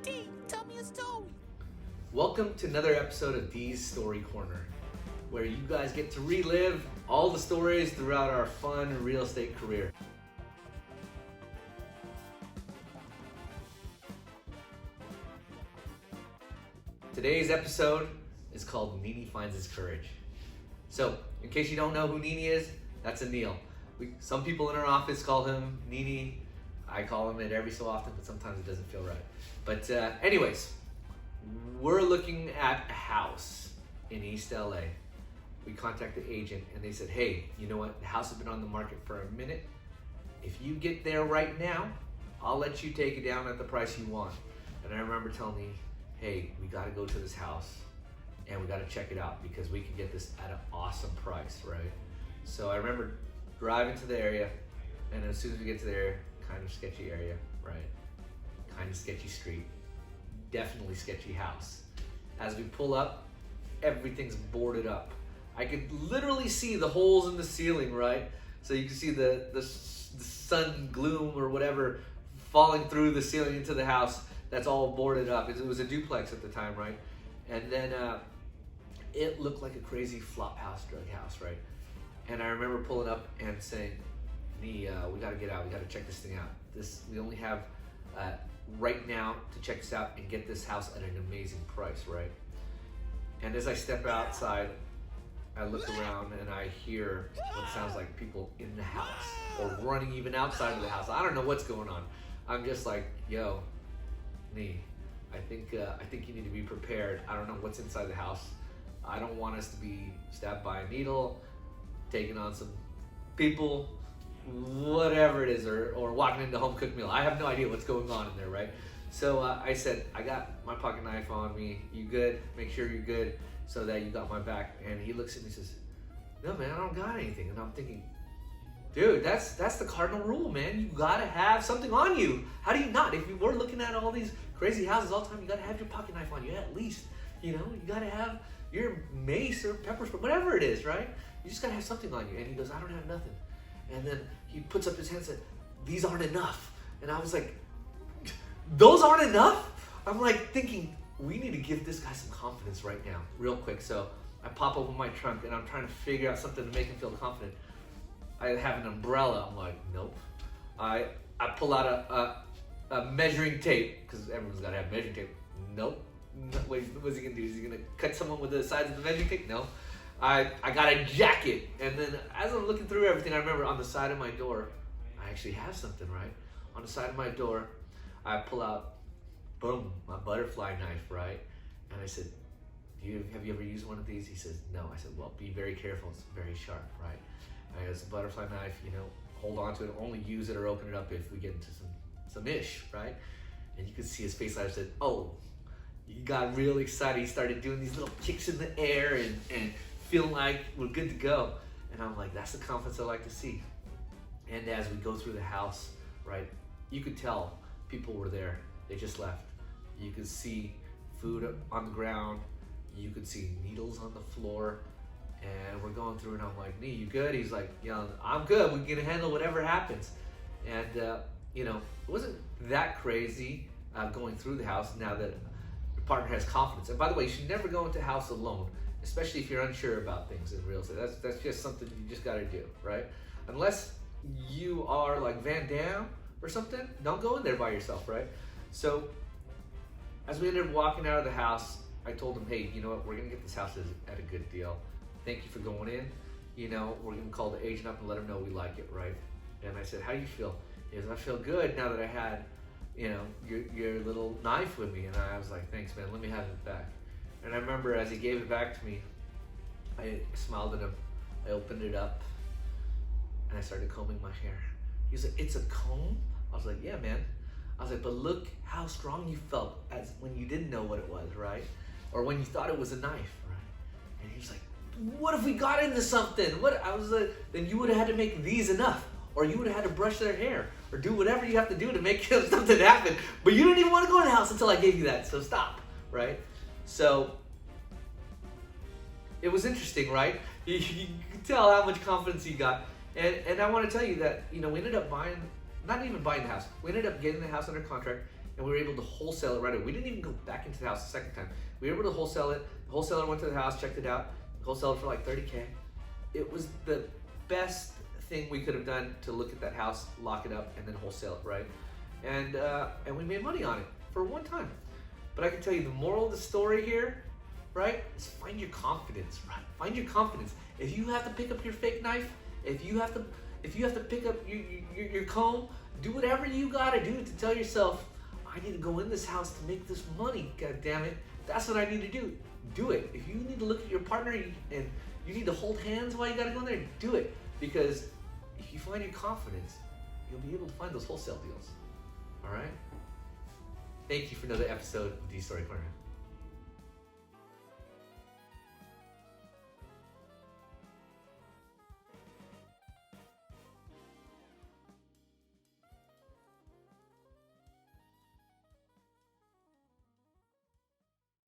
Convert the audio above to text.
D, tell me a story. Welcome to another episode of D's Story Corner, where you guys get to relive all the stories throughout our fun real estate career. Today's episode is called Nini Finds His Courage. So, in case you don't know who Nini is, that's Anil. Some people in our office call him Nini. I call him it every so often, but sometimes it doesn't feel right. But anyways, we're looking at a house in East LA. We contacted the agent and they said, hey, you know what? The house has been on the market for a minute. If you get there right now, I'll let you take it down at the price you want. And I remember telling me, hey, we got to go to this house and we got to check it out because we can get this at an awesome price, right? So I remember driving to the area, and as soon as we get to the area, kind of sketchy area, right? Kind of sketchy street, definitely sketchy house. As we pull up, everything's boarded up. I could literally see the holes in the ceiling, right? So you can see the sun gloom or whatever falling through the ceiling into the house. That's all boarded up. It was a duplex at the time, right? And then it looked like a crazy flop house, drug house, right? And I remember pulling up and saying, we gotta get out, we gotta check this thing out. We only have right now to check this out and get this house at an amazing price, right? And as I step outside, I look around and I hear what sounds like people in the house or running even outside of the house. I don't know what's going on. I'm just like, yo, Nee, I think you need to be prepared. I don't know what's inside the house. I don't want us to be stabbed by a needle, taking on some people, whatever it is, or walking into home cooked meal. I have no idea what's going on in there, right? So I said, I got my pocket knife on me. You good? Make sure you're good so that you got my back. And he looks at me and says, no, man, I don't got anything. And I'm thinking, dude, that's the cardinal rule, man. You gotta have something on you. How do you not? If you were looking at all these crazy houses all the time, you gotta have your pocket knife on you at least. You gotta have your mace or pepper spray, whatever it is, right? You just gotta have something on you. And he goes, I don't have nothing. And then he puts up his hand and said, these aren't enough. And I was like, those aren't enough? I'm like thinking, we need to give this guy some confidence right now, real quick. So I pop open my trunk and I'm trying to figure out something to make him feel confident. I have an umbrella. I'm like, nope. I pull out a measuring tape, because everyone's got to have measuring tape. Nope. No, wait, what's he going to do? Is he going to cut someone with the sides of the measuring tape? No. I got a jacket. And then as I'm looking through everything, I remember on the side of my door, I actually have something, right? On the side of my door, I pull out, boom, my butterfly knife, right? And I said, have you ever used one of these? He says, no. I said, well, be very careful. It's very sharp, right? I got a butterfly knife, hold on to it. Only use it or open it up if we get into some ish, right? And you could see his face. I said, oh, he got real excited. He started doing these little kicks in the air and feeling like we're good to go. And I'm like, that's the confidence I like to see. And as we go through the house, right, you could tell people were there. They just left. You could see food on the ground. You could see needles on the floor. And we're going through, and I'm like, Nee, you good? He's like, yeah, I'm good. We can handle whatever happens. And, it wasn't that crazy going through the house now that your partner has confidence. And by the way, you should never go into a house alone, especially if you're unsure about things in real estate. That's just something you just got to do, right? Unless you are like Van Damme or something, don't go in there by yourself, right? So as we ended up walking out of the house, I told him, hey, you know what? We're going to get this house at a good deal. Thank you for going in. We're going to call the agent up and let him know we like it, right? And I said, how do you feel? He goes, I feel good now that I had, your little knife with me. And I was like, thanks, man. Let me have it back. And I remember as he gave it back to me, I smiled at him. I opened it up and I started combing my hair. He was like, it's a comb? I was like, yeah, man. I was like, but look how strong you felt as when you didn't know what it was, right? Or when you thought it was a knife, right? And he was like, what if we got into something? I was like, then you would have had to make these enough, or you would have had to brush their hair, or do whatever you have to do to make something happen. But you didn't even want to go in the house until I gave you that, so stop, right? So it was interesting, right? You could tell how much confidence he got. And I want to tell you that, we ended up not even buying the house. We ended up getting the house under contract, and we were able to wholesale it right away. We didn't even go back into the house the second time. We were able to wholesale it. The wholesaler went to the house, checked it out, wholesaled it for like $30K. It was the best thing we could have done to look at that house, lock it up, and then wholesale it, right? And we made money on it for one time. But I can tell you the moral of the story here, right, is find your confidence, right? Find your confidence. If you have to pick up your fake knife, if you have to pick up your comb, do whatever you gotta do to tell yourself, I need to go in this house to make this money, god damn it. That's what I need to do. Do it. If you need to look at your partner and you need to hold hands while you gotta go in there, do it. Because if you find your confidence, you'll be able to find those wholesale deals. All right? Thank you for another episode of D Story Corner.